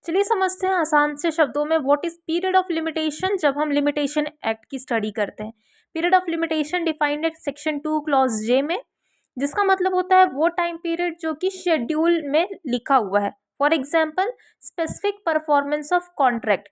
चलिए समझते हैं आसान से शब्दों में, what is period of limitation जब हम लिमिटेशन एक्ट की स्टडी करते हैं। Period of limitation defined at section 2 clause J में, जिसका मतलब होता है वो टाइम पीरियड जो कि शेड्यूल में लिखा हुआ है। For example, specific performance of contract,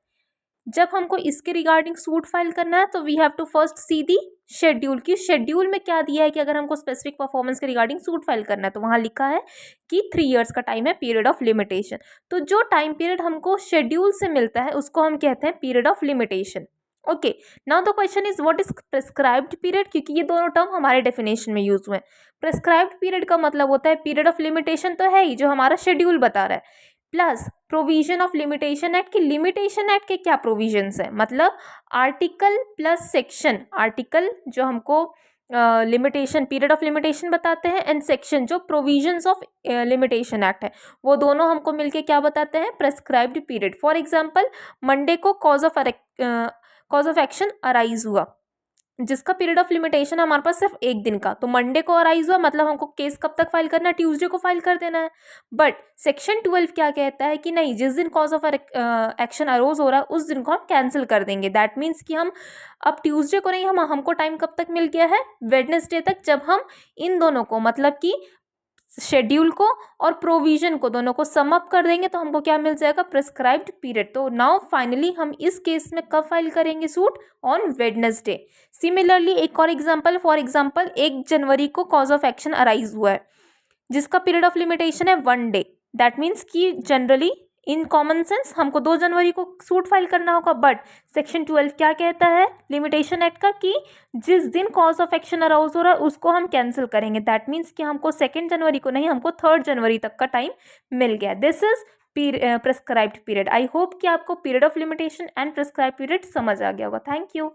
जब हमको इसके रिगार्डिंग सूट फाइल करना है तो we have to first see the schedule की शेड्यूल में क्या दिया है कि अगर हमको स्पेसिफिक परफॉर्मेंस के रिगार्डिंग सूट फाइल करना है तो वहाँ लिखा है कि 3 इयर्स का टाइम है पीरियड ऑफ लिमिटेशन। तो जो टाइम पीरियड हमको शेड्यूल से मिलता है उसको हम कहते हैं period of limitation. Okay, now the question is what is prescribed period, क्योंकि ये दोनों टर्म हमारे डेफिनेशन में यूज हुए हैं। प्रेस्क्राइब्ड पीरियड का मतलब होता है पीरियड ऑफ लिमिटेशन तो है ही जो हमारा शेड्यूल बता रहा है, plus provision of limitation act की लिमिटेशन एक्ट के क्या प्रोविजंस है, मतलब आर्टिकल प्लस सेक्शन, आर्टिकल जो हमको लिमिटेशन पीरियड ऑफ लिमिटेशन बताते हैं एंड सेक्शन जो प्रोविजंस ऑफ लिमिटेशन एक्ट है, वो दोनों हमको मिलके क्या बताते हैं, prescribed period. For example, Monday को कॉज ऑफ एक्शन अराइज हुआ, जिसका पीरियड ऑफ लिमिटेशन हमारे पास सिर्फ एक दिन का, तो मंडे को अराइज हुआ मतलब हमको केस कब तक फाइल करना है, ट्यूसडे को फाइल कर देना है। बट सेक्शन 12 क्या कहता है कि नहीं, जिस दिन कॉज ऑफ एक्शन अरोज हो रहा है उस दिन को हम कैंसिल कर देंगे। दैट मीन्स कि हम अब ट्यूसडे को नहीं, हमको टाइम कब तक मिल गया है, वेडनेसडे तक, जब हम इन दोनों को मतलब कि शेड्यूल को और प्रोविजन को दोनों को सम अप कर देंगे तो हमको क्या मिल जाएगा, प्रेस्क्राइब्ड पीरियड। तो नाउ फाइनली हम इस केस में कब फाइल करेंगे सूट, ऑन वेडनेसडे। सिमिलरली एक और एग्जांपल, फॉर एग्जांपल 1 जनवरी को कॉज ऑफ एक्शन अराइज हुआ है जिसका पीरियड ऑफ लिमिटेशन है 1 डे। दैट मीन्स कि जनरली इन कॉमन सेंस हमको 2 जनवरी को सूट फाइल करना होगा, बट सेक्शन 12 क्या कहता है लिमिटेशन एक्ट का कि जिस दिन कॉज ऑफ एक्शन अराउज हो रहा है उसको हम कैंसिल करेंगे। दैट मीन्स कि हमको 2 जनवरी को नहीं, हमको 3 जनवरी तक का टाइम मिल गया। This is prescribed period. I hope कि आपको period of limitation and prescribed period समझ आ गया होगा। Thank you.